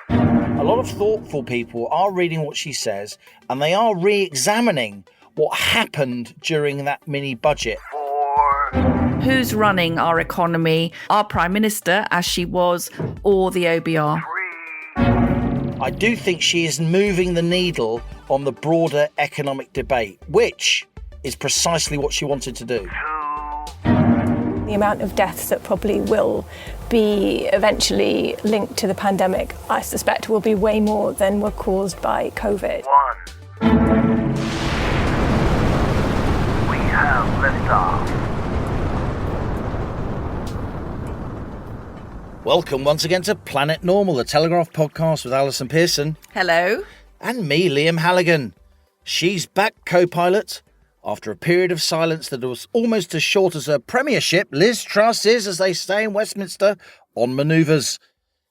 5. A lot of thoughtful people are reading what she says and they are re-examining what happened during that mini budget. 4. Who's running our economy? Our Prime Minister, as she was, or the OBR? 3. I do think she is moving the needle on the broader economic debate, which is precisely what she wanted to do. 2. The amount of deaths that probably will be eventually linked to the pandemic, I suspect, will be way more than were caused by COVID. 1. We have liftoff. Welcome once again to Planet Normal, the Telegraph podcast with Allison Pearson. Hello. And me, Liam Halligan. She's back, co-pilot. After a period of silence that was almost as short as her premiership, Liz Truss is, as they say in Westminster, on manoeuvres.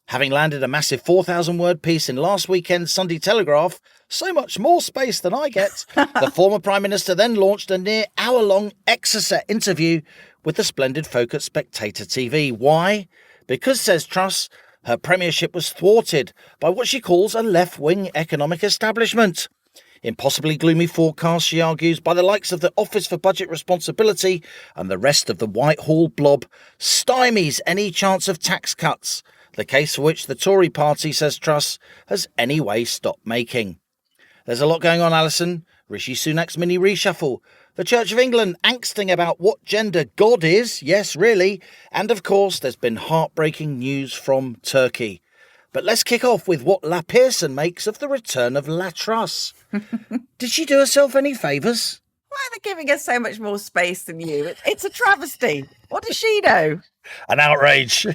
Having landed a massive 4,000-word piece in last weekend's Sunday Telegraph, so much more space than I get, the former Prime Minister then launched a near hour-long Exocet interview with the splendid folk at Spectator TV. Why? Because, says Truss, her premiership was thwarted by what she calls a left-wing economic establishment. In possibly gloomy forecasts, she argues, by the likes of the Office for Budget Responsibility and the rest of the Whitehall blob, stymies any chance of tax cuts, the case for which the Tory party, says Truss, has anyway stopped making. There's a lot going on, Allison. Rishi Sunak's mini reshuffle, the Church of England angsting about what gender God is, yes, really, and of course there's been heartbreaking news from Turkey. But let's kick off with what La Pearson makes of the return of La Truss. Did she do herself any favours? Why are they giving us so much more space than you? It's a travesty. What does she know? An outrage.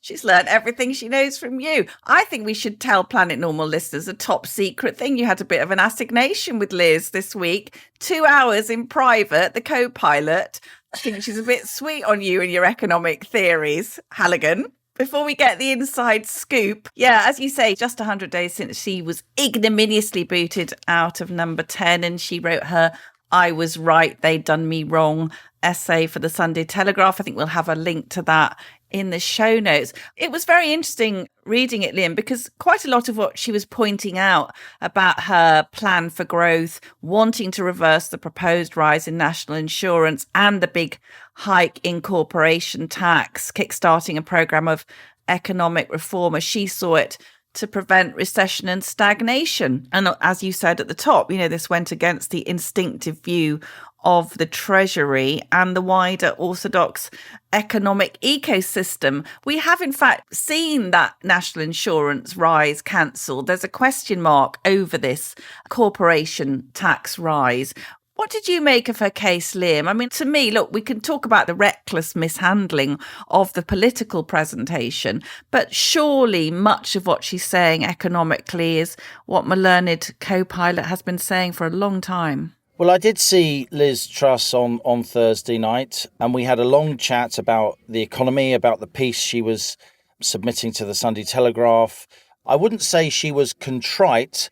She's learned everything she knows from you. I think we should tell Planet Normal listeners a top secret thing. You had a bit of an assignation with Liz this week. 2 hours in private, the co-pilot. I think she's a bit sweet on you and your economic theories, Halligan. Before we get the inside scoop, yeah, as you say, just 100 days since she was ignominiously booted out of number 10 and she wrote her I was right, they'd done me wrong essay for the Sunday Telegraph. I think we'll have a link to that in the show notes. It was very interesting reading it, Liam, because quite a lot of what she was pointing out about her plan for growth, wanting to reverse the proposed rise in national insurance and the big hike in corporation tax, kickstarting a programme of economic reform as she saw it to prevent recession and stagnation. And as you said at the top, this went against the instinctive view of the Treasury and the wider orthodox economic ecosystem. We have, in fact, seen that national insurance rise cancelled. There's a question mark over this corporation tax rise. What did you make of her case, Liam? I mean, to me, look, we can talk about the reckless mishandling of the political presentation, but surely much of what she's saying economically is what my learned co-pilot has been saying for a long time. Well, I did see Liz Truss on Thursday night, and we had a long chat about the economy, about the piece she was submitting to the Sunday Telegraph. I wouldn't say she was contrite.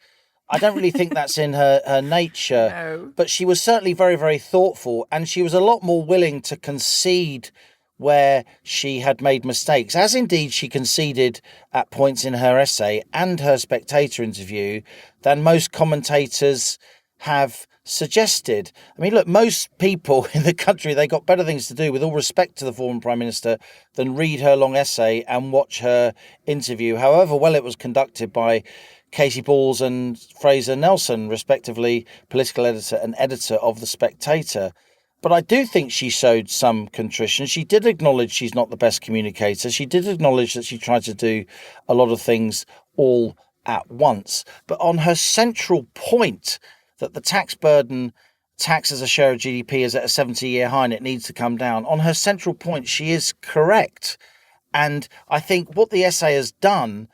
I don't really think that's in her nature, No. But she was certainly very, very thoughtful, and she was a lot more willing to concede where she had made mistakes, as indeed she conceded at points in her essay and her Spectator interview than most commentators have suggested. I mean, look, most people in the country, they got better things to do, with all respect to the former Prime Minister, than read her long essay and watch her interview, however well it was conducted by Casey Balls and Fraser Nelson, respectively, political editor and editor of The Spectator. But I do think she showed some contrition. She did acknowledge she's not the best communicator. She did acknowledge that she tried to do a lot of things all at once. But on her central point, that the tax burden, tax as a share of GDP, is at a 70-year high and it needs to come down, on her central point, she is correct. And I think what the essay has done,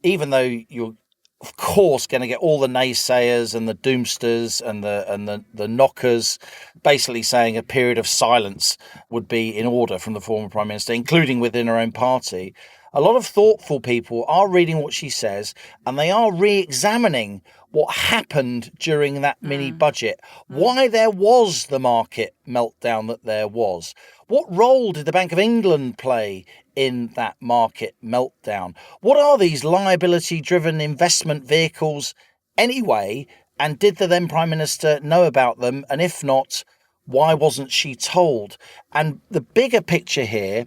even though you're of course going to get all the naysayers and the doomsters and the knockers basically saying a period of silence would be in order from the former Prime Minister, including within her own party. A lot of thoughtful people are reading what she says and they are re-examining what happened during that mini budget, why there was the market meltdown that there was, What role did the Bank of England play in that market meltdown? What are these liability-driven investment vehicles anyway? And did the then Prime Minister know about them? And if not, why wasn't she told? And the bigger picture here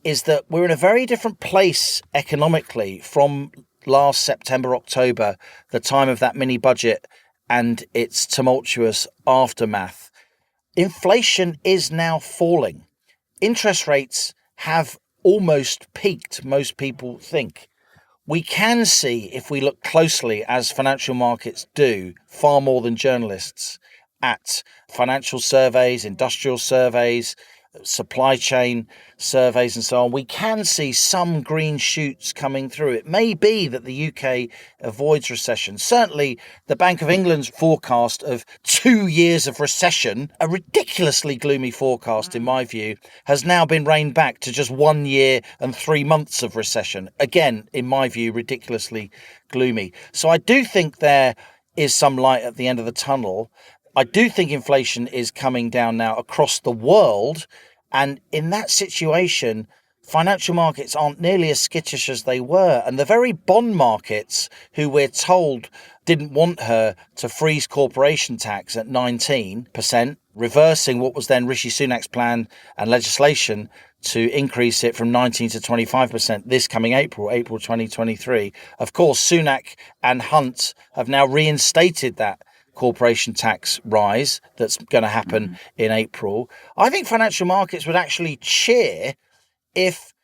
is that we're in a very different place economically from last September, October, the time of that mini budget and its tumultuous aftermath. Inflation is now falling. Interest rates have almost peaked, most people think. We can see, if we look closely, as financial markets do, far more than journalists, at financial surveys, industrial surveys, supply chain surveys and so on, we can see some green shoots coming through. It may be that the UK avoids recession. Certainly, the Bank of England's forecast of 2 years of recession, a ridiculously gloomy forecast in my view, has now been reined back to just 1 year and 3 months of recession. Again, in my view, ridiculously gloomy. So I do think there is some light at the end of the tunnel. I do think inflation is coming down now across the world. And in that situation, financial markets aren't nearly as skittish as they were. And the very bond markets, who we're told didn't want her to freeze corporation tax at 19%, reversing what was then Rishi Sunak's plan and legislation to increase it from 19 to 25% this coming April 2023. Of course, Sunak and Hunt have now reinstated that corporation tax rise that's going to happen in April. I think financial markets would actually cheer if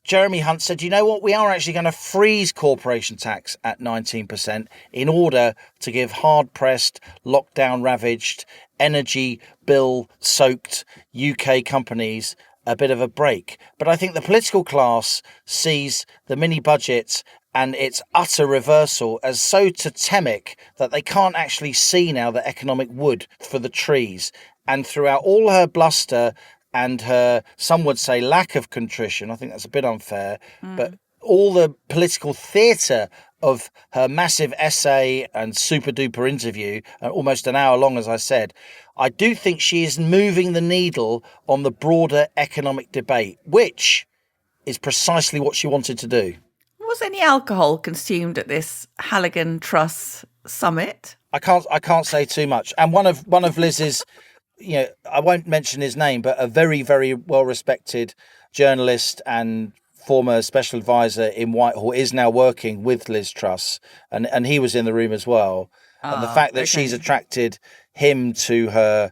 Jeremy Hunt said, you know what, we are actually going to freeze corporation tax at 19% in order to give hard-pressed, lockdown-ravaged, energy bill-soaked UK companies a bit of a break. But I think the political class sees the mini-budget and its utter reversal as so totemic that they can't actually see now the economic wood for the trees. And throughout all her bluster and her, some would say, lack of contrition, I think that's a bit unfair, but all the political theatre of her massive essay and super duper interview, almost an hour long, as I said, I do think she is moving the needle on the broader economic debate, which is precisely what she wanted to do. Was any alcohol consumed at this Halligan-Truss summit? I can't say too much. And one of Liz's, I won't mention his name, but a very, very well-respected journalist and former special advisor in Whitehall is now working with Liz Truss, and he was in the room as well. And the fact that she's attracted him to her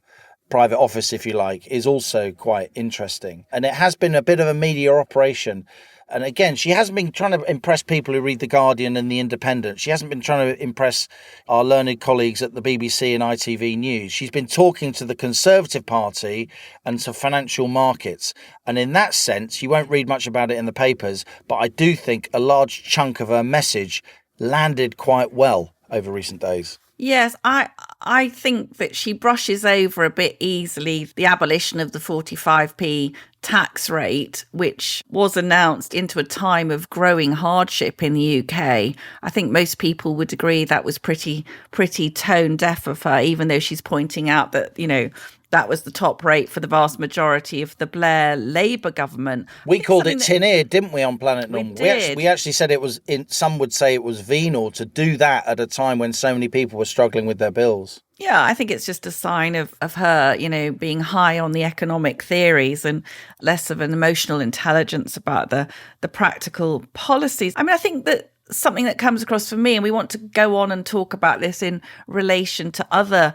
private office, if you like, is also quite interesting. And it has been a bit of a media operation. And again, she hasn't been trying to impress people who read The Guardian and The Independent. She hasn't been trying to impress our learned colleagues at the BBC and ITV News. She's been talking to the Conservative Party and to financial markets. And in that sense, you won't read much about it in the papers, but I do think a large chunk of her message landed quite well over recent days. Yes, I think that she brushes over a bit easily the abolition of the 45p tax rate, which was announced into a time of growing hardship in the UK. I think most people would agree that was pretty tone deaf of her, even though she's pointing out that, that was the top rate for the vast majority of the Blair Labour government. We called it tin-eared, didn't we, on Planet Normal? We actually said it was, some would say it was venal to do that at a time when so many people were struggling with their bills. Yeah, I think it's just a sign of her, being high on the economic theories and less of an emotional intelligence about the practical policies. I mean, I think that something that comes across for me, and we want to go on and talk about this in relation to other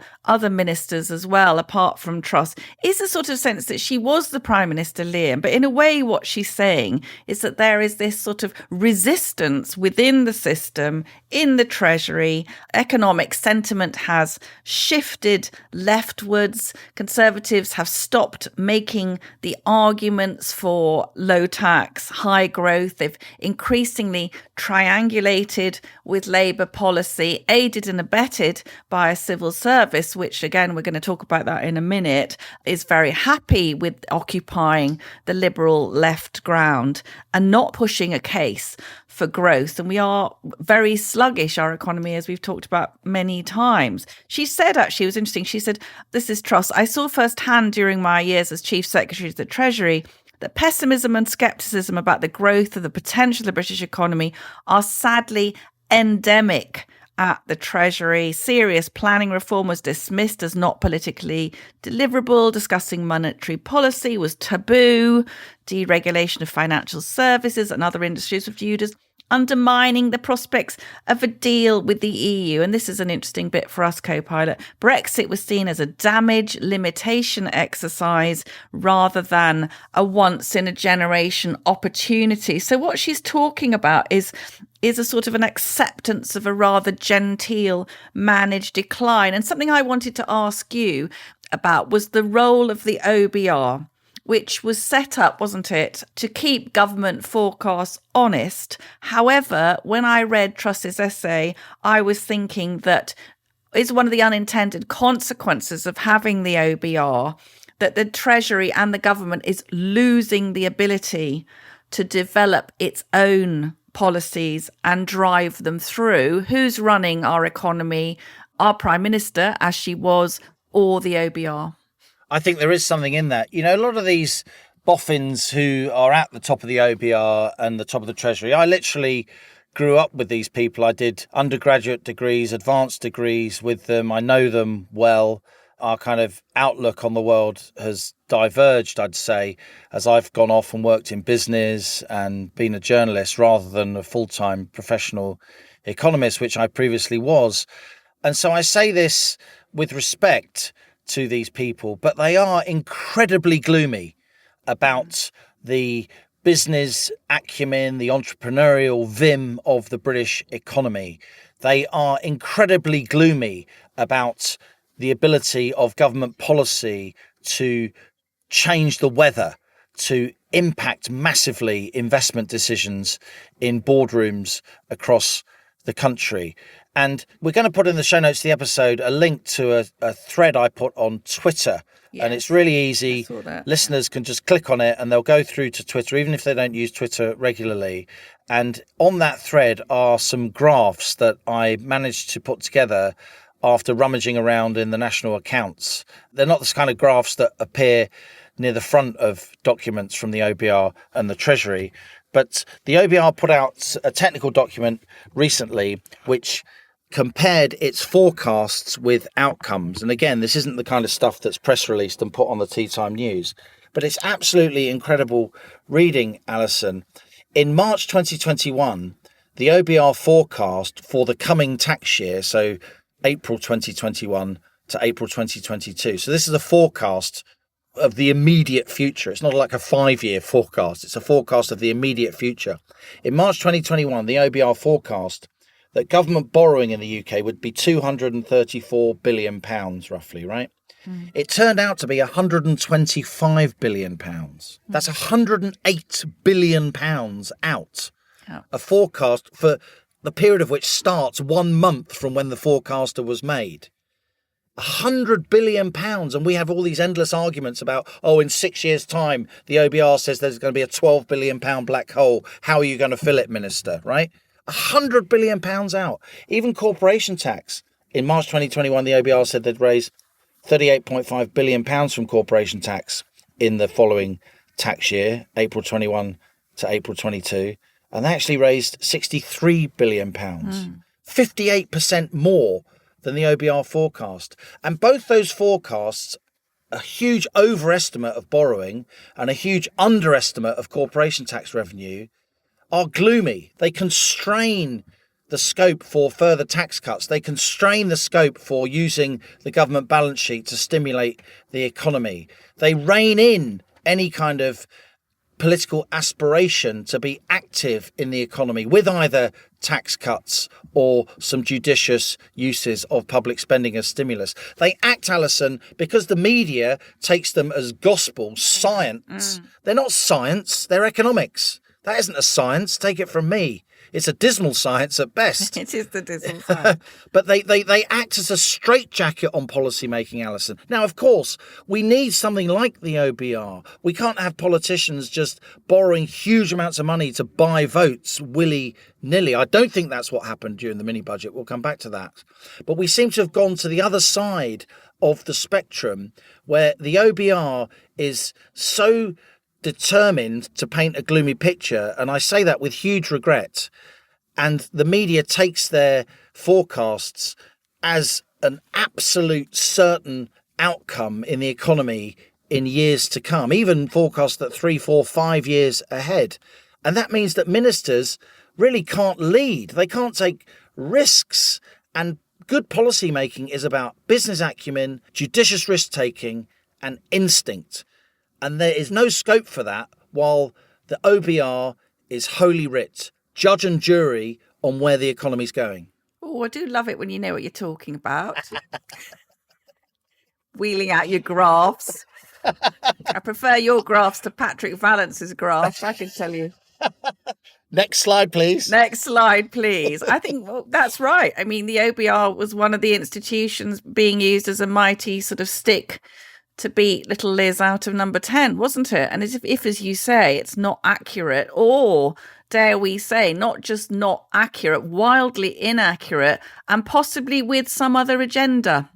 ministers as well, apart from Truss, is a sort of sense that she was the Prime Minister, Liam, but in a way what she's saying is that there is this sort of resistance within the system, in the Treasury. Economic sentiment has shifted leftwards. Conservatives have stopped making the arguments for low tax, high growth. They've increasingly triangulated triangulated with Labour policy, aided and abetted by a civil service, which, again, we're going to talk about that in a minute, is very happy with occupying the liberal left ground and not pushing a case for growth. And we are very sluggish, our economy, as we've talked about many times. She said, actually, it was interesting, she said, this is Truss, I saw firsthand during my years as Chief Secretary of the Treasury that pessimism and scepticism about the growth of the potential of the British economy are sadly endemic at the Treasury. Serious planning reform was dismissed as not politically deliverable. Discussing monetary policy was taboo. Deregulation of financial services and other industries were viewed as undermining the prospects of a deal with the EU. And this is an interesting bit for us, Co-Pilot. Brexit was seen as a damage limitation exercise rather than a once-in-a-generation opportunity. So what she's talking about is a sort of an acceptance of a rather genteel managed decline. And something I wanted to ask you about was the role of the OBR, which was set up, wasn't it, to keep government forecasts honest. However, when I read Truss's essay, I was thinking that it's one of the unintended consequences of having the OBR, that the Treasury and the government is losing the ability to develop its own policies and drive them through. Who's running our economy? Our Prime Minister, as she was, or the OBR? I think there is something in that. You know, a lot of these boffins who are at the top of the OBR and the top of the Treasury, I literally grew up with these people. I did undergraduate degrees, advanced degrees with them. I know them well. Our kind of outlook on the world has diverged, I'd say, as I've gone off and worked in business and been a journalist rather than a full-time professional economist, which I previously was. And so I say this with respect to these people, but they are incredibly gloomy about the business acumen, the entrepreneurial vim of the British economy. They are incredibly gloomy about the ability of government policy to change the weather, to impact massively investment decisions in boardrooms across the country. And we're going to put in the show notes of the episode a link to a thread I put on Twitter. Yes. And it's really easy. Listeners can just click on it and they'll go through to Twitter, even if they don't use Twitter regularly. And on that thread are some graphs that I managed to put together after rummaging around in the national accounts. They're not the kind of graphs that appear near the front of documents from the OBR and the Treasury. But the OBR put out a technical document recently which compared its forecasts with outcomes. And again, this isn't the kind of stuff that's press released and put on the Tea Time News, but it's absolutely incredible reading, Allison. In March 2021, the OBR forecast for the coming tax year, so April 2021 to April 2022. So this is a forecast of the immediate future. It's not like a 5-year forecast. It's a forecast of the immediate future. In March 2021, the OBR forecast that government borrowing in the UK would be £234 billion, roughly, right? It turned out to be £125 billion. That's £108 billion out. A forecast for the period of which starts 1 month from when the forecaster was made. £100 billion. And we have all these endless arguments about, in 6 years' time, the OBR says there's going to be a £12 billion black hole. How are you going to fill it, Minister? Right? £100 billion out. Even corporation tax. In March 2021, the OBR said they'd raise £38.5 billion from corporation tax in the following tax year, April 21 to April 22. And they actually raised £63 billion, 58% more than the OBR forecast. And both those forecasts, a huge overestimate of borrowing and a huge underestimate of corporation tax revenue, are gloomy. They constrain the scope for further tax cuts. They constrain the scope for using the government balance sheet to stimulate the economy. They rein in any kind of political aspiration to be active in the economy with either tax cuts or some judicious uses of public spending as stimulus. They act, Allison, because the media takes them as gospel, science. They're not science, they're economics. That isn't a science. Take it from me. It's a dismal science at best. It is the dismal science. But they act as a straitjacket on policy making, Alison. Now, of course, we need something like the OBR. We can't have politicians just borrowing huge amounts of money to buy votes willy-nilly. I don't think that's what happened during the mini-budget. We'll come back to that. But we seem to have gone to the other side of the spectrum where the OBR is so determined to paint a gloomy picture, and I say that with huge regret, and the media takes their forecasts as an absolute certain outcome in the economy in years to come, even forecasts that 3, 4, 5 years ahead. And that means that ministers really can't lead. They can't take risks. And good policy making is about business acumen, judicious risk taking, and instinct. And there is no scope for that while the OBR is holy writ, judge and jury on where the economy's going. Oh, I do love it when you know what you're talking about. Wheeling out your graphs. I prefer your graphs to Patrick Valance's graphs, I can tell you. Next slide, please. Next slide, please. I think that's right. I mean, the OBR was one of the institutions being used as a mighty sort of stick to beat little Liz out of number 10, wasn't it? And if, as you say, it's not accurate, or dare we say, not just not accurate, wildly inaccurate, and possibly with some other agenda,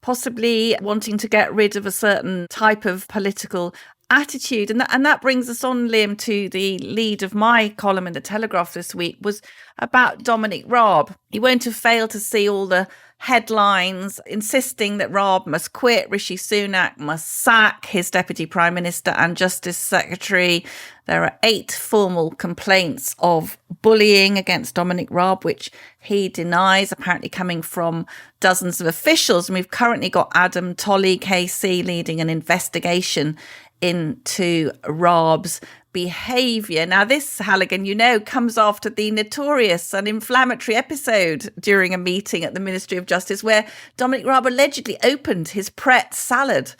possibly wanting to get rid of a certain type of political attitude. And that brings us on, Liam, to the lead of my column in the Telegraph this week, was about Dominic Raab. You won't have failed to see all the headlines insisting that Raab must quit, Rishi Sunak must sack his Deputy Prime Minister and Justice Secretary. There are 8 formal complaints of bullying against Dominic Raab, which he denies, apparently coming from dozens of officials. And we've currently got Adam Tolley, KC, leading an investigation into Raab's behaviour. Now, this, Halligan, comes after the notorious and inflammatory episode during a meeting at the Ministry of Justice where Dominic Raab allegedly opened his Pret salad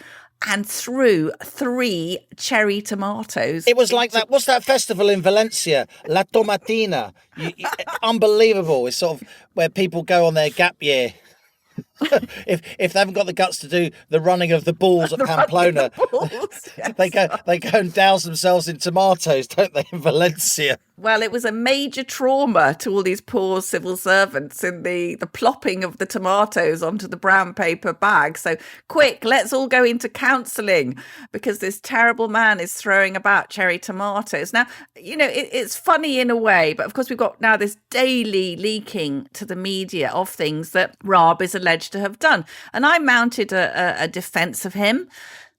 and threw 3 cherry tomatoes. It was like that. What's that festival in Valencia? La Tomatina. Unbelievable. It's sort of where people go on their gap year. if they haven't got the guts to do the running of the bulls at Pamplona, Yes. they go and douse themselves in tomatoes, don't they, in Valencia? Well, it was a major trauma to all these poor civil servants in the plopping of the tomatoes onto the brown paper bag. So quick, let's all go into counselling because this terrible man is throwing about cherry tomatoes. Now, it's funny in a way, but of course we've got now this daily leaking to the media of things that Raab is alleged to have done. And I mounted a defence of him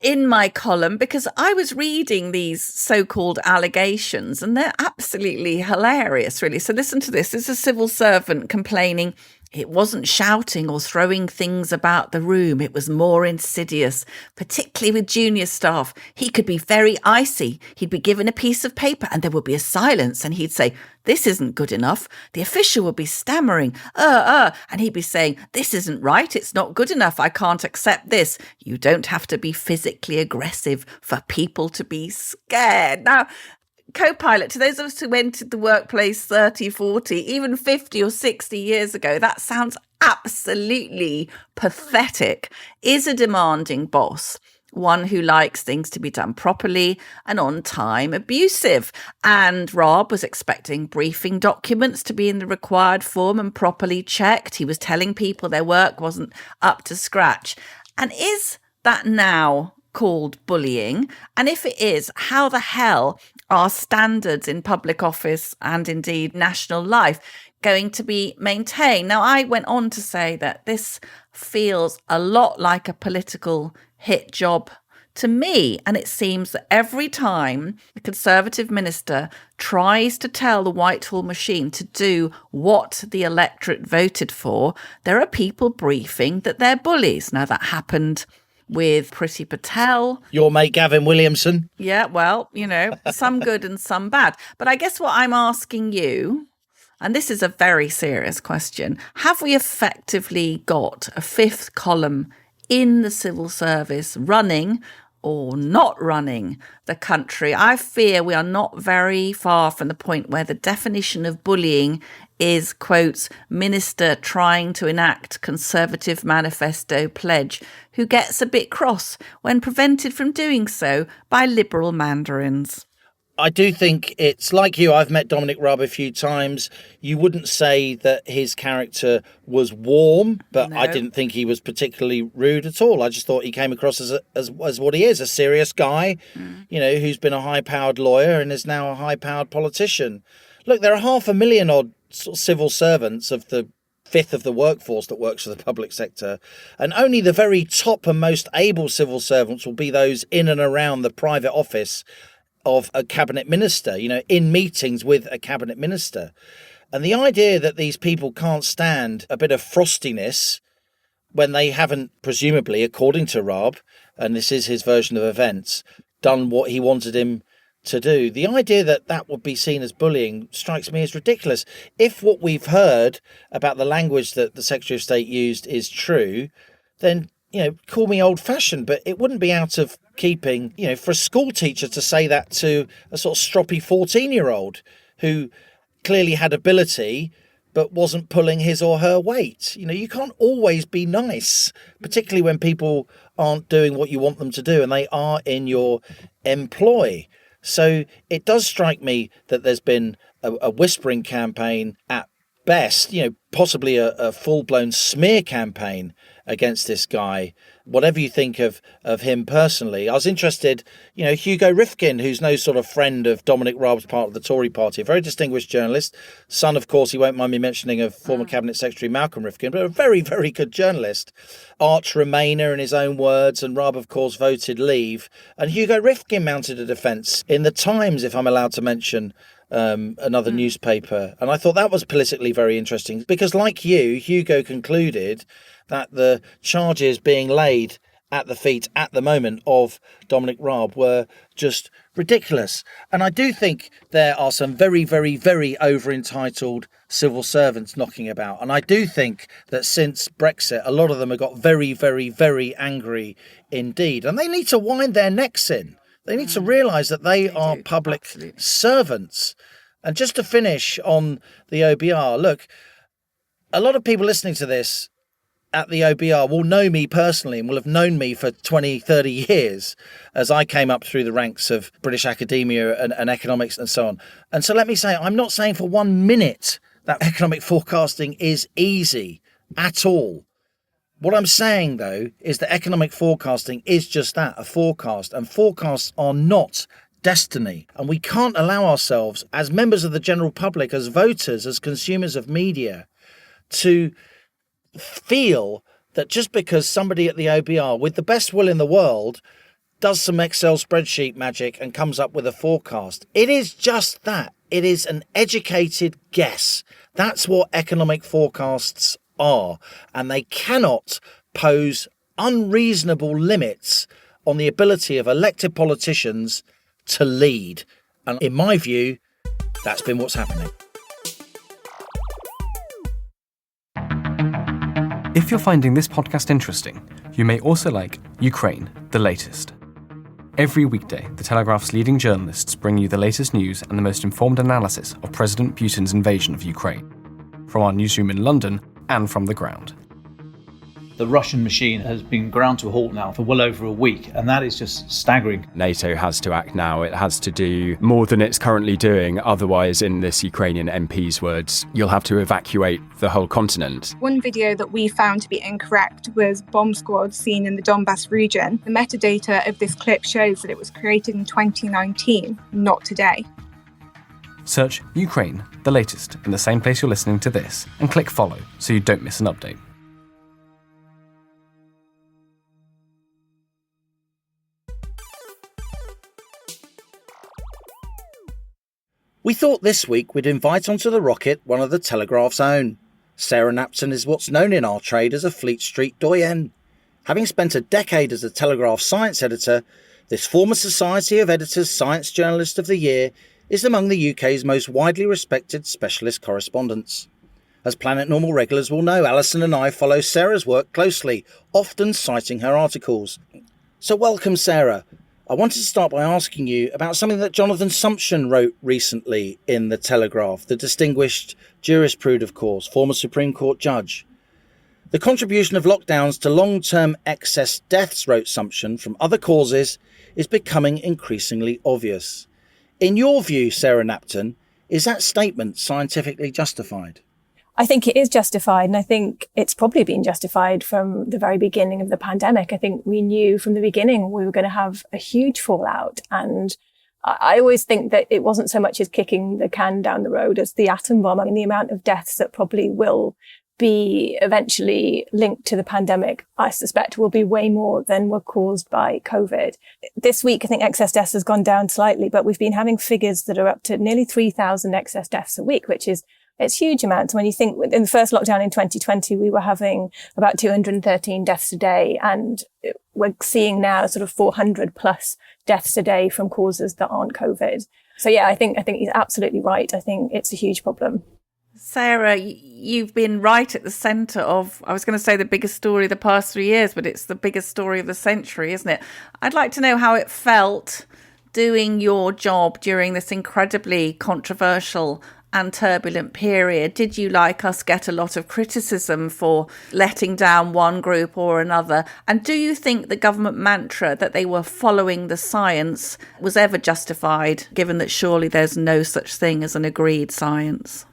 in my column because I was reading these so-called allegations and they're absolutely hilarious, really. So listen to this. This is a civil servant complaining it wasn't shouting or throwing things about the room. It was more insidious, particularly with junior staff. He could be very icy. He'd be given a piece of paper and there would be a silence and he'd say, "This isn't good enough." The official would be stammering, and he'd be saying, "This isn't right. It's not good enough. I can't accept this." You don't have to be physically aggressive for people to be scared. Now, co-pilot, to those of us who entered the workplace 30, 40, even 50 or 60 years ago, that sounds absolutely pathetic. Is a demanding boss one who likes things to be done properly and on time abusive? And Raab was expecting briefing documents to be in the required form and properly checked. He was telling people their work wasn't up to scratch. And is that now called bullying? And if it is, how the hell are standards in public office and indeed national life going to be maintained? Now, I went on to say that this feels a lot like a political hit job to me. And it seems that every time the Conservative minister tries to tell the Whitehall machine to do what the electorate voted for, there are people briefing that they're bullies. Now, that happened with Priti Patel. Your mate Gavin Williamson. Yeah, well, some good and some bad. But I guess what I'm asking you, and this is a very serious question, have we effectively got a 5th column in the civil service running or not running the country. I fear we are not very far from the point where the definition of bullying is, quote, minister trying to enact Conservative manifesto pledge, who gets a bit cross when prevented from doing so by Liberal mandarins. I do think it's like you. I've met Dominic Raab a few times. You wouldn't say that his character was warm, but No. I didn't think he was particularly rude at all. I just thought he came across as what he is, a serious guy, who's been a high-powered lawyer and is now a high-powered politician. Look, there are 500,000 odd sort of civil servants of the fifth of the workforce that works for the public sector, and only the very top and most able civil servants will be those in and around the private office of a cabinet minister, in meetings with a cabinet minister. And the idea that these people can't stand a bit of frostiness when they haven't, presumably, according to Raab, and this is his version of events, done what he wanted him to do. The idea that that would be seen as bullying strikes me as ridiculous. If what we've heard about the language that the Secretary of State used is true, then call me old-fashioned, but it wouldn't be out of keeping, for a school teacher to say that to a sort of stroppy 14-year-old who clearly had ability but wasn't pulling his or her weight. You can't always be nice, particularly when people aren't doing what you want them to do and they are in your employ. So it does strike me that there's been a whispering campaign at best, possibly a full-blown smear campaign against this guy. Whatever you think of him personally, I was interested, Hugo Rifkin, who's no sort of friend of Dominic Raab's part of the Tory party, a very distinguished journalist, son, of course, he won't mind me mentioning, of former Cabinet Secretary Malcolm Rifkin, but a very, very good journalist, arch Remainer in his own words, and Raab, of course, voted leave. And Hugo Rifkin mounted a defence in the Times, if I'm allowed to mention another newspaper. And I thought that was politically very interesting because, like you, Hugo concluded that the charges being laid at the feet at the moment of Dominic Raab were just ridiculous. And I do think there are some very, very, very over-entitled civil servants knocking about. And I do think that since Brexit, a lot of them have got very, very, very angry indeed. And they need to wind their necks in. They need to realise that they are public servants. And just to finish on the OBR, look, a lot of people listening to this at the OBR will know me personally and will have known me for 20, 30 years as I came up through the ranks of British academia and economics and so on. And so let me say, I'm not saying for 1 minute that economic forecasting is easy at all. What I'm saying, though, is that economic forecasting is just that, a forecast, and forecasts are not destiny. And we can't allow ourselves, as members of the general public, as voters, as consumers of media, to feel that just because somebody at the OBR, with the best will in the world, does some Excel spreadsheet magic and comes up with a forecast. It is just that. It is an educated guess. That's what economic forecasts are. And they cannot pose unreasonable limits on the ability of elected politicians to lead. And in my view, that's been what's happening. If you're finding this podcast interesting, you may also like Ukraine, the latest. Every weekday, the Telegraph's leading journalists bring you the latest news and the most informed analysis of President Putin's invasion of Ukraine, from our newsroom in London and from the ground. The Russian machine has been ground to a halt now for well over a week, and that is just staggering. NATO has to act now. It has to do more than it's currently doing. Otherwise, in this Ukrainian MP's words, you'll have to evacuate the whole continent. One video that we found to be incorrect was bomb squads seen in the Donbass region. The metadata of this clip shows that it was created in 2019, not today. Search Ukraine, the latest, in the same place you're listening to this, and click follow so you don't miss an update. We thought this week we'd invite onto the rocket one of the Telegraph's own. Sarah Knapton is what's known in our trade as a Fleet Street doyenne. Having spent a decade as a Telegraph Science Editor, this former Society of Editors Science Journalist of the Year is among the UK's most widely respected specialist correspondents. As Planet Normal regulars will know, Allison and I follow Sarah's work closely, often citing her articles. So welcome, Sarah. I wanted to start by asking you about something that Jonathan Sumption wrote recently in the Telegraph, the distinguished jurisprudent, of course, former Supreme Court judge. The contribution of lockdowns to long-term excess deaths, wrote Sumption, from other causes is becoming increasingly obvious. In your view, Sarah Knapton, is that statement scientifically justified? I think it is justified, and I think it's probably been justified from the very beginning of the pandemic. I think we knew from the beginning we were going to have a huge fallout, and I always think that it wasn't so much as kicking the can down the road as the atom bomb. I mean, the amount of deaths that probably will be eventually linked to the pandemic, I suspect, will be way more than were caused by COVID. This week, I think excess deaths has gone down slightly, but we've been having figures that are up to nearly 3,000 excess deaths a week, which is it's huge amounts. When you think in the first lockdown in 2020, we were having about 213 deaths a day, and we're seeing now sort of 400 plus deaths a day from causes that aren't COVID. So yeah, I think he's absolutely right. I think it's a huge problem. Sarah, you've been right at the centre of, I was going to say the biggest story of the past 3 years, but it's the biggest story of the century, isn't it? I'd like to know how it felt doing your job during this incredibly controversial and turbulent period. Did you, like us, get a lot of criticism for letting down one group or another? And do you think the government mantra that they were following the science was ever justified, given that surely there's no such thing as an agreed science?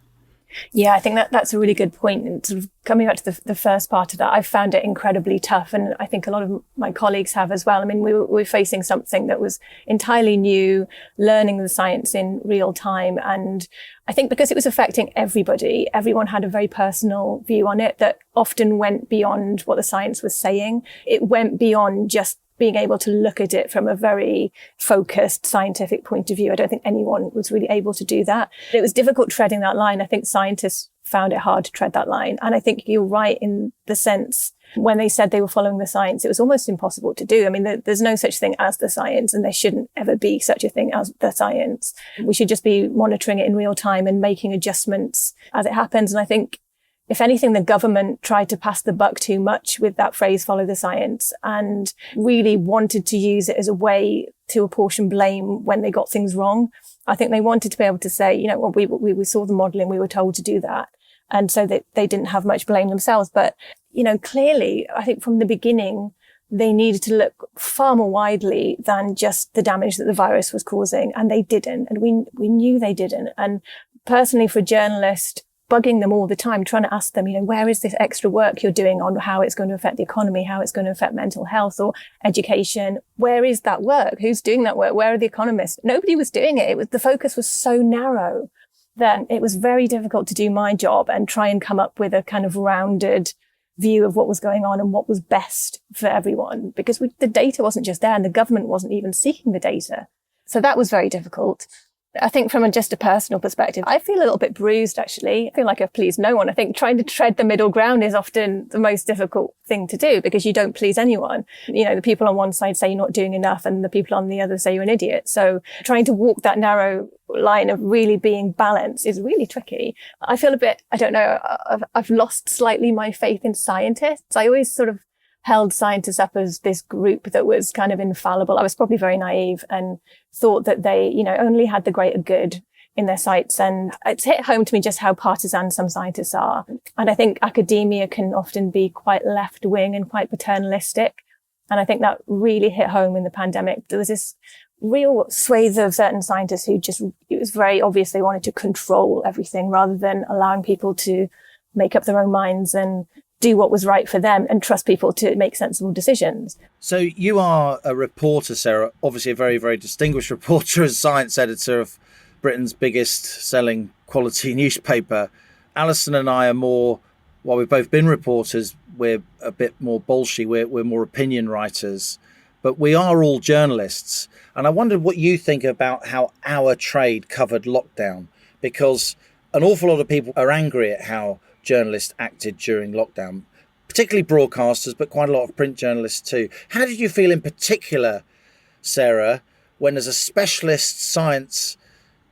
Yeah, I think that's a really good point. And sort of coming back to the first part of that, I found it incredibly tough. And I think a lot of my colleagues have as well. I mean, we were facing something that was entirely new, learning the science in real time. And I think because it was affecting everybody, everyone had a very personal view on it that often went beyond what the science was saying. It went beyond just being able to look at it from a very focused scientific point of view. I don't think anyone was really able to do that. It was difficult treading that line. I think scientists found it hard to tread that line. And I think you're right in the sense when they said they were following the science, it was almost impossible to do. I mean, there's no such thing as the science, and there shouldn't ever be such a thing as the science. We should just be monitoring it in real time and making adjustments as it happens. And I think if anything, the government tried to pass the buck too much with that phrase, follow the science, and really wanted to use it as a way to apportion blame when they got things wrong. I think they wanted to be able to say, you know, well, we saw the modelling, we were told to do that. And so that they didn't have much blame themselves. But, you know, clearly, I think from the beginning, they needed to look far more widely than just the damage that the virus was causing. And they didn't. And we knew they didn't. And personally, for journalists, bugging them all the time, trying to ask them, you know, where is this extra work you're doing on how it's going to affect the economy, how it's going to affect mental health or education? Where is that work? Who's doing that work? Where are the economists? Nobody was doing it. The focus was so narrow that it was very difficult to do my job and try and come up with a kind of rounded view of what was going on and what was best for everyone, because the data wasn't just there and the government wasn't even seeking the data. So that was very difficult. I think from just a personal perspective, I feel a little bit bruised, actually. I feel like I've pleased no one. I think trying to tread the middle ground is often the most difficult thing to do because you don't please anyone. You know, the people on one side say you're not doing enough and the people on the other say you're an idiot. So trying to walk that narrow line of really being balanced is really tricky. I feel a bit, I don't know, I've lost slightly my faith in scientists. I always sort of held scientists up as this group that was kind of infallible. I was probably very naive and thought that they, you know, only had the greater good in their sights. And it's hit home to me just how partisan some scientists are. And I think academia can often be quite left wing and quite paternalistic. And I think that really hit home in the pandemic. There was this real swathe of certain scientists who just, it was very obvious they wanted to control everything rather than allowing people to make up their own minds and do what was right for them and trust people to make sensible decisions. So you are a reporter, Sarah, obviously a very, very distinguished reporter as science editor of Britain's biggest selling quality newspaper. Allison and I are more, while we've both been reporters, we're a bit more bolshy, we're more opinion writers, but we are all journalists. And I wondered what you think about how our trade covered lockdown, because an awful lot of people are angry at how journalists acted during lockdown, particularly broadcasters, but quite a lot of print journalists too. How did you feel in particular, Sarah, when as a specialist science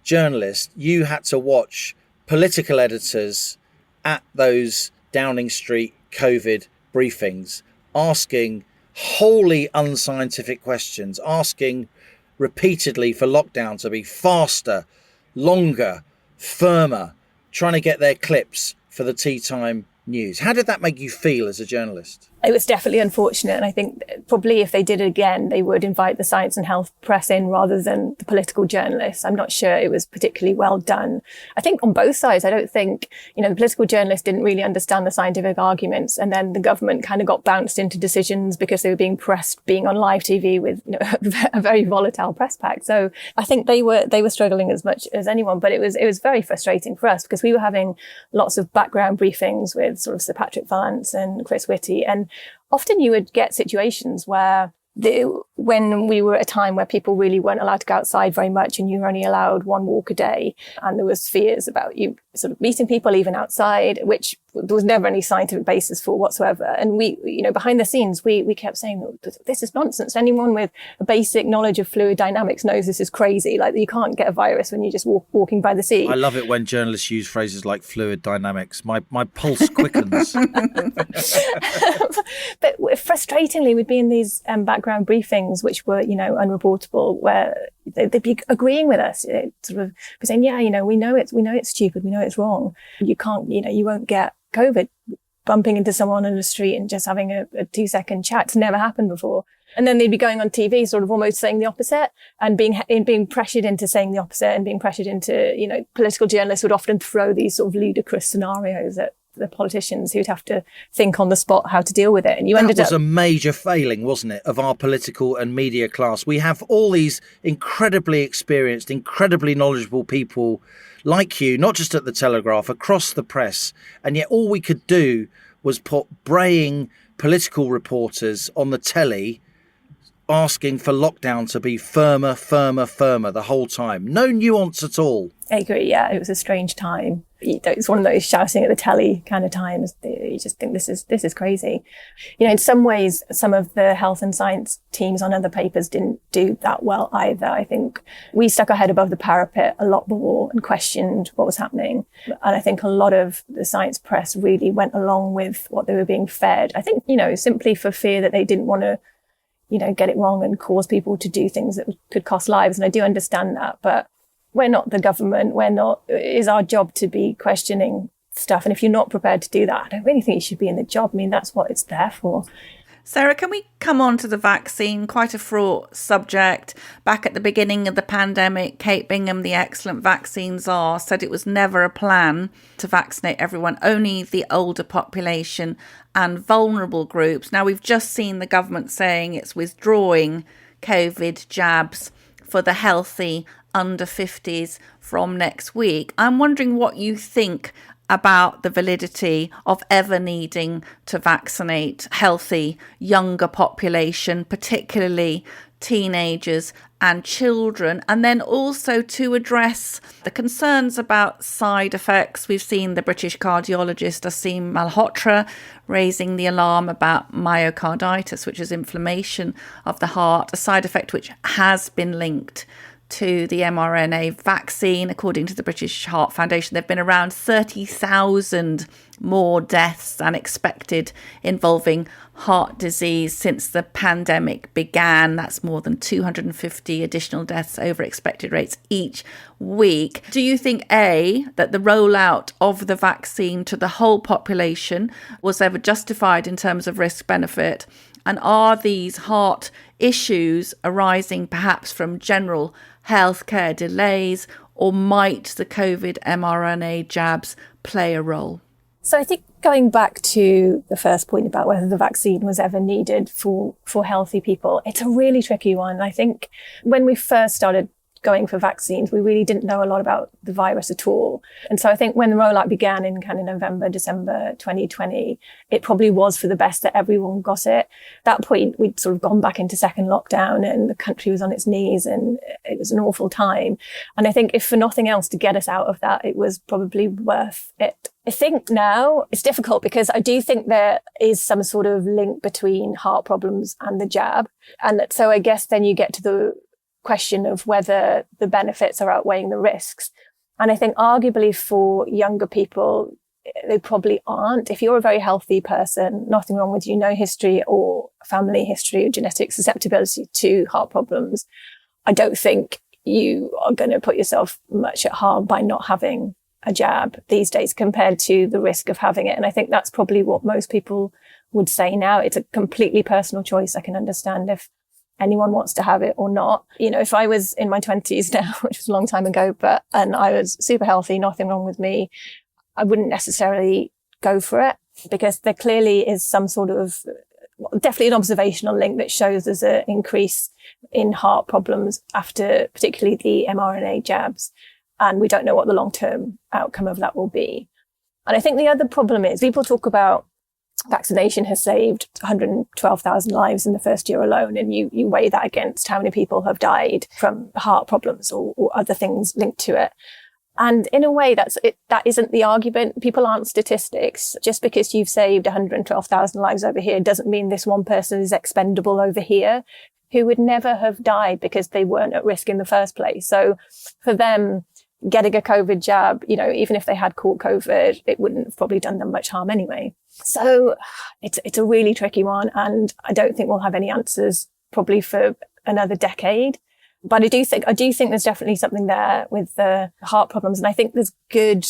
journalist, you had to watch political editors at those Downing Street COVID briefings asking wholly unscientific questions, asking repeatedly for lockdown to be faster, longer, firmer, trying to get their clips for the tea time news. How did that make you feel as a journalist? It was definitely unfortunate. And I think probably if they did it again, they would invite the science and health press in rather than the political journalists. I'm not sure it was particularly well done. I think on both sides, I don't think, the political journalists didn't really understand the scientific arguments. And then the government kind of got bounced into decisions because they were being pressed, being on live TV with a very volatile press pack. So I think they were struggling as much as anyone. But it was very frustrating for us because we were having lots of background briefings with sort of Sir Patrick Vallance and Chris Whitty. And often you would get situations where when we were at a time where people really weren't allowed to go outside very much and you were only allowed one walk a day, and there was fears about you sort of meeting people even outside, which there was never any scientific basis for whatsoever. And we, behind the scenes, we kept saying, this is nonsense. Anyone with a basic knowledge of fluid dynamics knows this is crazy. Like, you can't get a virus when you're just walking by the sea. I love it when journalists use phrases like fluid dynamics. My pulse quickens. But frustratingly, we'd be in these background briefings, which were, unreportable, where they'd be agreeing with us, sort of saying, yeah, we know it's stupid, we know it's wrong. You can't, you won't get COVID bumping into someone on the street and just having a 2-second chat. It's never happened before. And then they'd be going on TV, sort of almost saying the opposite and being pressured into saying the opposite and being pressured into, political journalists would often throw these sort of ludicrous scenarios at the politicians who'd have to think on the spot how to deal with it. And that was a major failing, wasn't it, of our political and media class. We have all these incredibly experienced, incredibly knowledgeable people like you, not just at the Telegraph, across the press. And yet all we could do was put braying political reporters on the telly asking for lockdown to be firmer the whole time. No nuance at all. I agree, yeah. It was a strange time. It's one of those shouting at the telly kind of times. You just think this is crazy. In some ways, some of the health and science teams on other papers didn't do that well either. I think we stuck our head above the parapet a lot more and questioned what was happening. And I think a lot of the science press really went along with what they were being fed. I think, simply for fear that they didn't want to get it wrong and cause people to do things that could cost lives. And I do understand that, but we're not the government. It's our job to be questioning stuff. And if you're not prepared to do that, I don't really think you should be in the job. I mean, that's what it's there for. Sarah, can we come on to the vaccine? Quite a fraught subject. Back at the beginning of the pandemic, Kate Bingham, the excellent vaccine czar, said it was never a plan to vaccinate everyone, only the older population and vulnerable groups. Now, we've just seen the government saying it's withdrawing COVID jabs for the healthy under 50s from next week. I'm wondering what you think about the validity of ever needing to vaccinate healthy younger population, particularly teenagers and children, and then also to address the concerns about side effects. We've seen the British cardiologist Aseem Malhotra raising the alarm about myocarditis, which is inflammation of the heart, a side effect which has been linked to the mRNA vaccine. According to the British Heart Foundation, there have been around 30,000 more deaths than expected involving heart disease since the pandemic began. That's more than 250 additional deaths over expected rates each week. Do you think, A, that the rollout of the vaccine to the whole population was ever justified in terms of risk benefit? And are these heart issues arising perhaps from general healthcare delays, or might the COVID mRNA jabs play a role? So I think going back to the first point about whether the vaccine was ever needed for healthy people, it's a really tricky one. I think when we first started going for vaccines, we really didn't know a lot about the virus at all. And so I think when the rollout began in kind of November, December 2020, it probably was for the best that everyone got it. At that point, we'd sort of gone back into second lockdown and the country was on its knees and it was an awful time. And I think if for nothing else to get us out of that, it was probably worth it. I think now it's difficult because I do think there is some sort of link between heart problems and the jab. And so I guess then you get to the question of whether the benefits are outweighing the risks. And I think arguably for younger people, they probably aren't. If you're a very healthy person, nothing wrong with you, no history or family history or genetic susceptibility to heart problems, I don't think you are going to put yourself much at harm by not having a jab these days compared to the risk of having it. And I think that's probably what most people would say now. It's a completely personal choice. I can understand if anyone wants to have it or not. You know, if I was in my 20s now, which was a long time ago, and I was super healthy, nothing wrong with me, I wouldn't necessarily go for it, because there clearly is some sort of, definitely an observational link that shows there's an increase in heart problems after particularly the mRNA jabs. And we don't know what the long-term outcome of that will be. And I think the other problem is people talk about vaccination has saved 112,000 lives in the first year alone. And you weigh that against how many people have died from heart problems or other things linked to it. And in a way, that isn't the argument. People aren't statistics. Just because you've saved 112,000 lives over here doesn't mean this one person is expendable over here who would never have died because they weren't at risk in the first place. So for them, getting a COVID jab, you know, even if they had caught COVID, it wouldn't have probably done them much harm anyway. So it's a really tricky one. And I don't think we'll have any answers probably for another decade. But I do think there's definitely something there with the heart problems. And I think there's good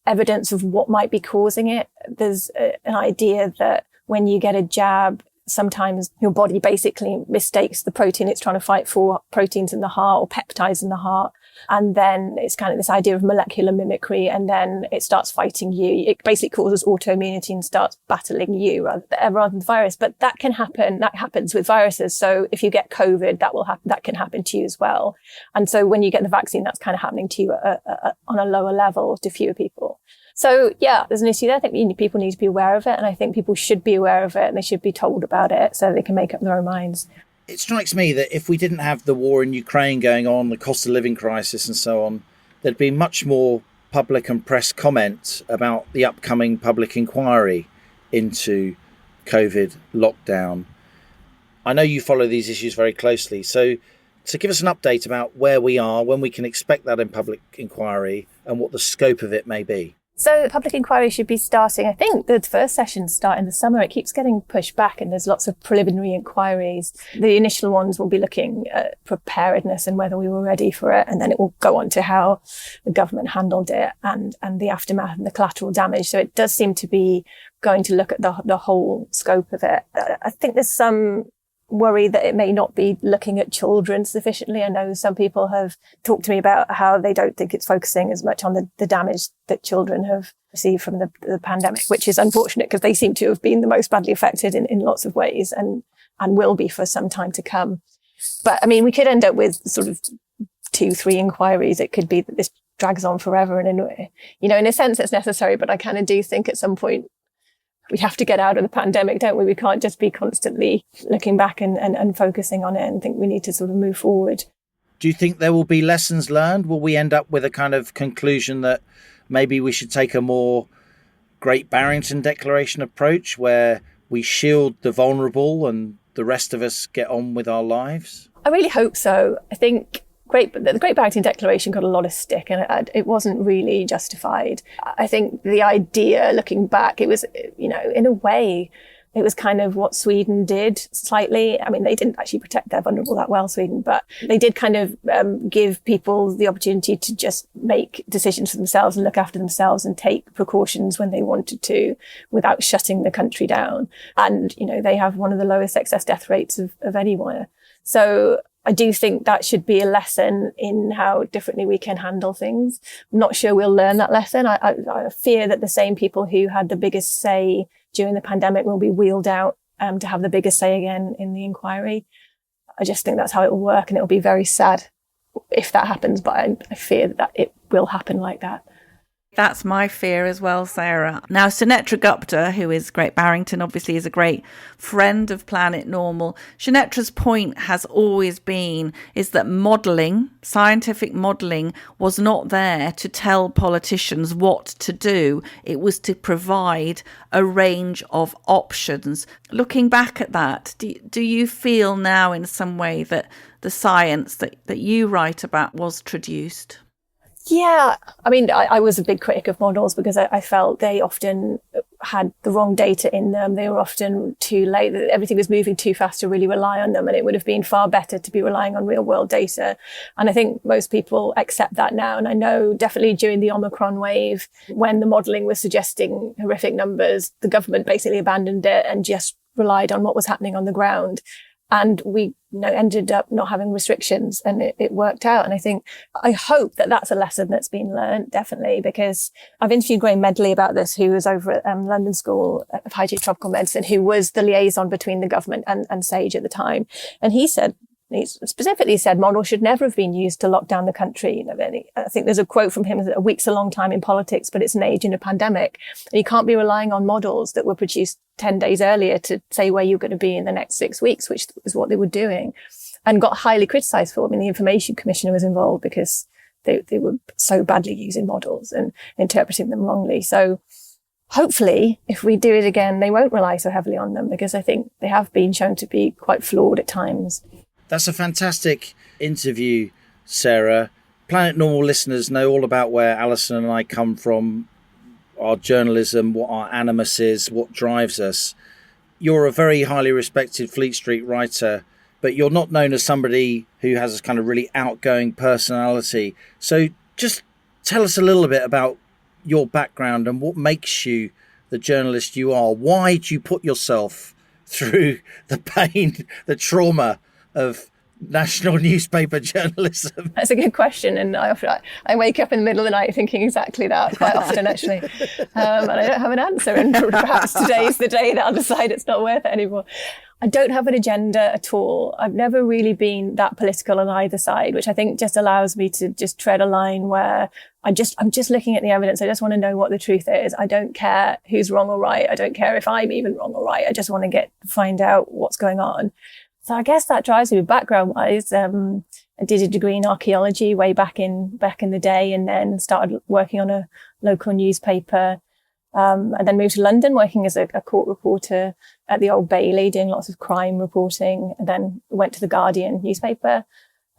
evidence of what might be causing it. There's an idea that when you get a jab, sometimes your body basically mistakes the protein it's trying to fight for, proteins in the heart or peptides in the heart. And then it's kind of this idea of molecular mimicry, and then it starts fighting you. It basically causes autoimmunity and starts battling you rather than the virus. But that can happen. That happens with viruses. So if you get COVID, that can happen to you as well. And so when you get the vaccine, that's kind of happening to you on a lower level to fewer people. So yeah, there's an issue there. I think people need to be aware of it, and I think people should be aware of it, and they should be told about it so they can make up their own minds. It strikes me that if we didn't have the war in Ukraine going on, the cost of living crisis and so on, there'd be much more public and press comment about the upcoming public inquiry into COVID lockdown. I know you follow these issues very closely. So give us an update about where we are, when we can expect that in public inquiry, and what the scope of it may be. So public inquiry should be starting, I think the first sessions start in the summer. It keeps getting pushed back and there's lots of preliminary inquiries. The initial ones will be looking at preparedness and whether we were ready for it. And then it will go on to how the government handled it and the aftermath and the collateral damage. So it does seem to be going to look at the whole scope of it. I think there's some worry that it may not be looking at children sufficiently. I know some people have talked to me about how they don't think it's focusing as much on the damage that children have received from the pandemic, which is unfortunate because they seem to have been the most badly affected in lots of ways and will be for some time to come. But I mean, we could end up with sort of 2-3 inquiries. It could be that this drags on forever. And in a sense, it's necessary. But I kind of do think at some point, we have to get out of the pandemic, don't we? We can't just be constantly looking back and focusing on it, and think we need to sort of move forward. Do you think there will be lessons learned? Will we end up with a kind of conclusion that maybe we should take a more Great Barrington Declaration approach where we shield the vulnerable and the rest of us get on with our lives? I really hope so. I think the Great Barrington Declaration got a lot of stick and it wasn't really justified. I think the idea, looking back, it was, in a way, it was kind of what Sweden did slightly. I mean, they didn't actually protect their vulnerable that well, Sweden, but they did kind of give people the opportunity to just make decisions for themselves and look after themselves and take precautions when they wanted to without shutting the country down. And, they have one of the lowest excess death rates of anywhere. So I do think that should be a lesson in how differently we can handle things. I'm not sure we'll learn that lesson. I fear that the same people who had the biggest say during the pandemic will be wheeled out to have the biggest say again in the inquiry. I just think that's how it will work, and it will be very sad if that happens, but I fear that it will happen like that. That's my fear as well, Sarah. Now, Sunetra Gupta, who is Great Barrington, obviously is a great friend of Planet Normal. Sunetra's point has always been is that scientific modelling was not there to tell politicians what to do. It was to provide a range of options. Looking back at that, do you feel now in some way that the science that you write about was traduced? Yeah, I mean, I was a big critic of models because I felt they often had the wrong data in them. They were often too late. Everything was moving too fast to really rely on them. And it would have been far better to be relying on real world data. And I think most people accept that now. And I know definitely during the Omicron wave, when the modelling was suggesting horrific numbers, the government basically abandoned it and just relied on what was happening on the ground. And we ended up not having restrictions, and it worked out. And I hope that that's a lesson that's been learned, definitely, because I've interviewed Graham Medley about this, who was over at London School of Hygiene and Tropical Medicine, who was the liaison between the government and SAGE at the time. And he specifically said models should never have been used to lock down the country. I think there's a quote from him: "A week's a long time in politics, but it's an age in a pandemic." And you can't be relying on models that were produced 10 days earlier to say where you're going to be in the next 6 weeks, which is what they were doing, and got highly criticised for. I mean, the Information Commissioner was involved because they were so badly using models and interpreting them wrongly. So hopefully, if we do it again, they won't rely so heavily on them, because I think they have been shown to be quite flawed at times. That's a fantastic interview, Sarah. Planet Normal listeners know all about where Allison and I come from, our journalism, what our animus is, what drives us. You're a very highly respected Fleet Street writer, but you're not known as somebody who has a kind of really outgoing personality. So just tell us a little bit about your background and what makes you the journalist you are. Why do you put yourself through the pain, the trauma of national newspaper journalism? That's a good question, and I wake up in the middle of the night thinking exactly that quite often, actually, and I don't have an answer, and perhaps today's the day that I'll decide it's not worth it anymore. I don't have an agenda at all. I've never really been that political on either side, which I think just allows me to just tread a line where I'm just looking at the evidence. I just want to know what the truth is. I don't care who's wrong or right. I don't care if I'm even wrong or right. I just want to find out what's going on. So I guess that drives me background-wise. I did a degree in archaeology way back in the day, and then started working on a local newspaper, and then moved to London working as a court reporter at the Old Bailey, doing lots of crime reporting, and then went to the Guardian newspaper,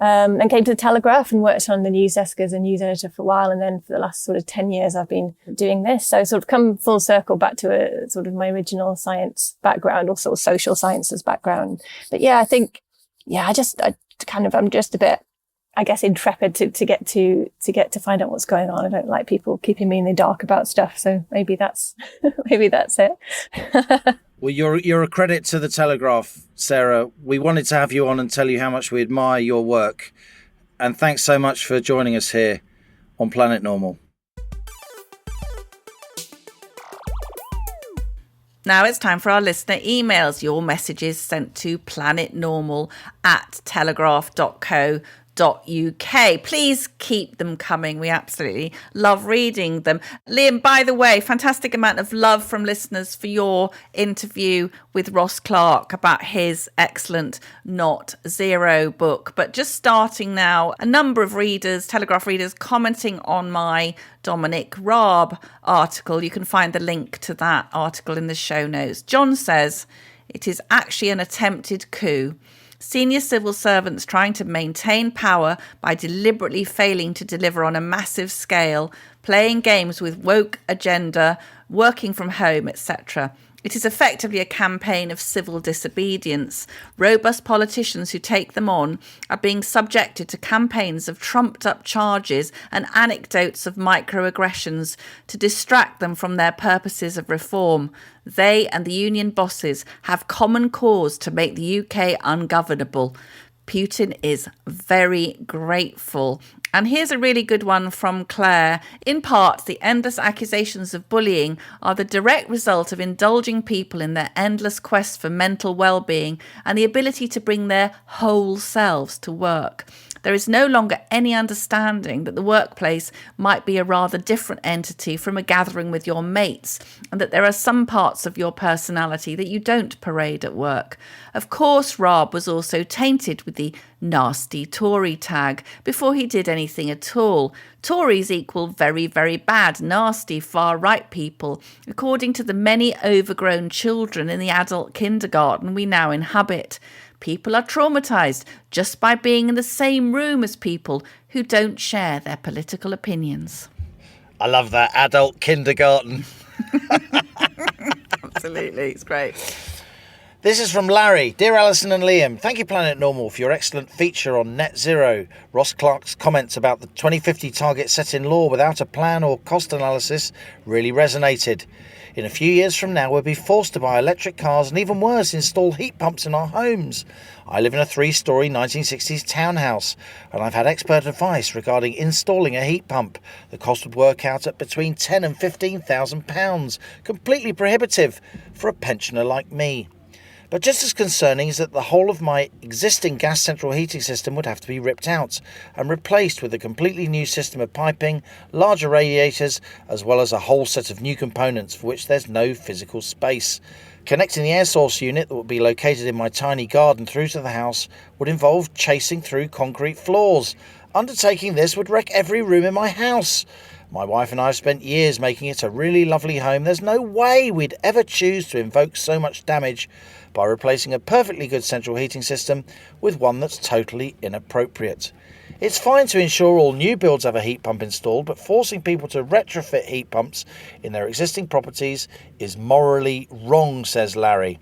and came to the Telegraph and worked on the news desk as a news editor for a while. And then for the last sort of 10 years, I've been doing this. So sort of come full circle back to a sort of my original science background, or sort of social sciences background. But yeah, I think, I'm just a bit, I guess, intrepid to get to find out what's going on. I don't like people keeping me in the dark about stuff. So maybe that's it. Well, you're a credit to the Telegraph, Sarah. We wanted to have you on and tell you how much we admire your work. And thanks so much for joining us here on Planet Normal. Now it's time for our listener emails. Your messages sent to planetnormal@telegraph.co.uk. Please keep them coming. We absolutely love reading them. Liam, by the way, fantastic amount of love from listeners for your interview with Ross Clark about his excellent Not Zero book. But just starting now, a number of readers, Telegraph readers, commenting on my Dominic Raab article. You can find the link to that article in the show notes. John says, "It is actually an attempted coup. Senior civil servants trying to maintain power by deliberately failing to deliver on a massive scale, playing games with woke agenda, working from home, etc. It is effectively a campaign of civil disobedience. Robust politicians who take them on are being subjected to campaigns of trumped-up charges and anecdotes of microaggressions to distract them from their purposes of reform. They and the union bosses have common cause to make the UK ungovernable. Putin is very grateful." And here's a really good one from Claire. "In part, the endless accusations of bullying are the direct result of indulging people in their endless quest for mental well-being and the ability to bring their whole selves to work. There is no longer any understanding that the workplace might be a rather different entity from a gathering with your mates, and that there are some parts of your personality that you don't parade at work. Of course, Raab was also tainted with the nasty Tory tag before he did anything at all. Tories equal very, very bad, nasty, far-right people, according to the many overgrown children in the adult kindergarten we now inhabit. People are traumatised just by being in the same room as people who don't share their political opinions. I love that. Adult kindergarten. Absolutely, it's great. This is from Larry. Dear Allison and Liam, thank you Planet Normal for your excellent feature on net zero. Ross Clark's comments about the 2050 target set in law without a plan or cost analysis really resonated. In a few years from now, we'll be forced to buy electric cars and, even worse, install heat pumps in our homes. I live in a 3-storey 1960s townhouse, and I've had expert advice regarding installing a heat pump. The cost would work out at between £10,000 and £15,000, completely prohibitive for a pensioner like me. But just as concerning is that the whole of my existing gas central heating system would have to be ripped out and replaced with a completely new system of piping, larger radiators, as well as a whole set of new components for which there's no physical space. Connecting the air source unit that would be located in my tiny garden through to the house would involve chasing through concrete floors. Undertaking this would wreck every room in my house. My wife and I have spent years making it a really lovely home. There's no way we'd ever choose to invoke so much damage by replacing a perfectly good central heating system with one that's totally inappropriate. It's fine to ensure all new builds have a heat pump installed, but forcing people to retrofit heat pumps in their existing properties is morally wrong, says Larry.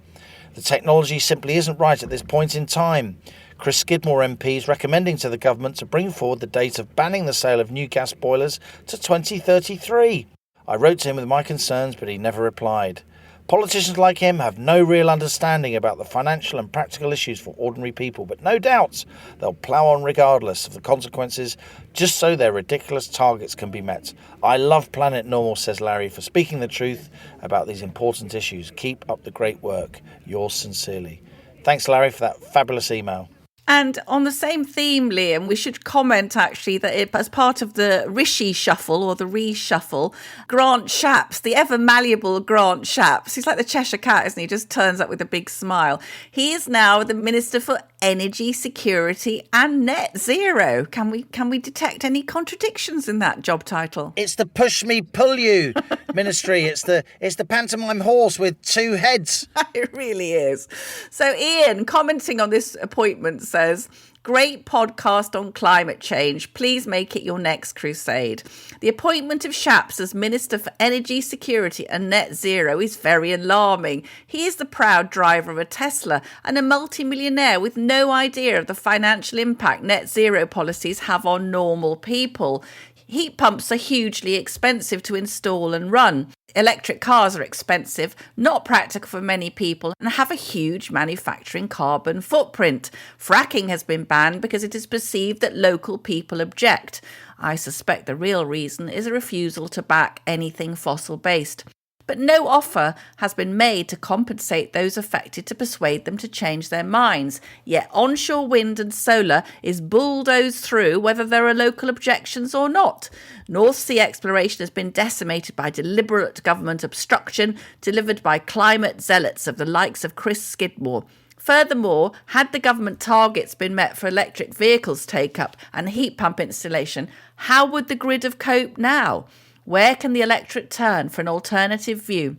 The technology simply isn't right at this point in time. Chris Skidmore MP is recommending to the government to bring forward the date of banning the sale of new gas boilers to 2033. I wrote to him with my concerns, but he never replied. Politicians like him have no real understanding about the financial and practical issues for ordinary people, but no doubt they'll plough on regardless of the consequences, just so their ridiculous targets can be met. I love Planet Normal, says Larry, for speaking the truth about these important issues. Keep up the great work. Yours sincerely. Thanks, Larry, for that fabulous email. And on the same theme, Liam, we should comment actually that as part of the Rishi shuffle or the reshuffle, Grant Shapps, the ever malleable Grant Shapps, he's like the Cheshire Cat, isn't he? Just turns up with a big smile. He is now the Minister for Energy Security and Net Zero. Can we detect any contradictions in that job title? It's the push me pull you ministry. It's the pantomime horse with two heads. It really is. So Ian, commenting on this appointment, says, great podcast on climate change. Please make it your next crusade. The appointment of Shapps as Minister for Energy Security and Net Zero is very alarming. He is the proud driver of a Tesla and a multimillionaire with no idea of the financial impact net zero policies have on normal people. Heat pumps are hugely expensive to install and run. Electric cars are expensive, not practical for many people, and have a huge manufacturing carbon footprint. Fracking has been banned because it is perceived that local people object. I suspect the real reason is a refusal to back anything fossil-based. But no offer has been made to compensate those affected to persuade them to change their minds. Yet onshore wind and solar is bulldozed through whether there are local objections or not. North Sea exploration has been decimated by deliberate government obstruction delivered by climate zealots of the likes of Chris Skidmore. Furthermore, had the government targets been met for electric vehicles take-up and heat pump installation, how would the grid have coped now? Where can the electorate turn for an alternative view?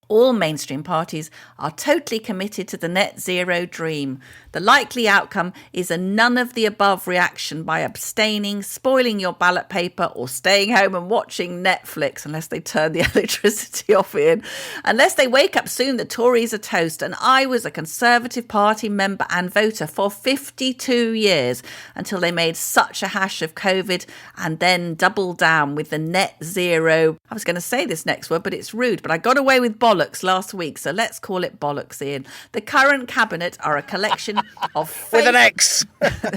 All mainstream parties are totally committed to the net zero dream. The likely outcome is a none of the above reaction by abstaining, spoiling your ballot paper, or staying home and watching Netflix, unless they turn the electricity off in. Unless they wake up soon, the Tories are toast. And I was a Conservative Party member and voter for 52 years until they made such a hash of COVID and then doubled down with the net zero. I was going to say this next word, but it's rude, but I got away with bollocks last week, so let's call it bollocks, Ian. The current cabinet are a collection of With an X.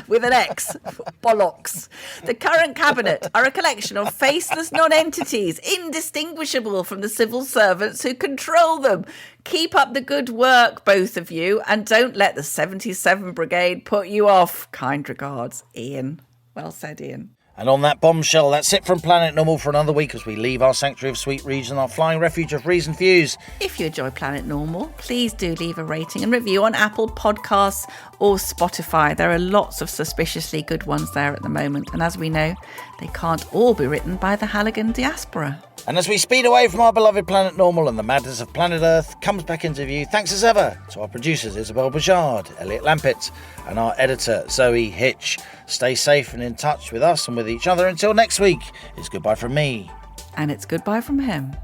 with an X. Bollocks. The current cabinet are a collection of faceless non-entities, indistinguishable from the civil servants who control them. Keep up the good work, both of you, and don't let the 77 Brigade put you off. Kind regards, Ian. Well said, Ian. And on that bombshell, that's it from Planet Normal for another week as we leave our sanctuary of sweet region, our flying refuge of reason views. If you enjoy Planet Normal, please do leave a rating and review on Apple Podcasts or Spotify. There are lots of suspiciously good ones there at the moment. And as we know, they can't all be written by the Halligan diaspora. And as we speed away from our beloved planet Normal and the madness of planet Earth comes back into view, thanks as ever to our producers Isabel Bajard, Elliot Lampitt, and our editor Zoe Hitch. Stay safe and in touch with us and with each other until next week. It's goodbye from me. And it's goodbye from him.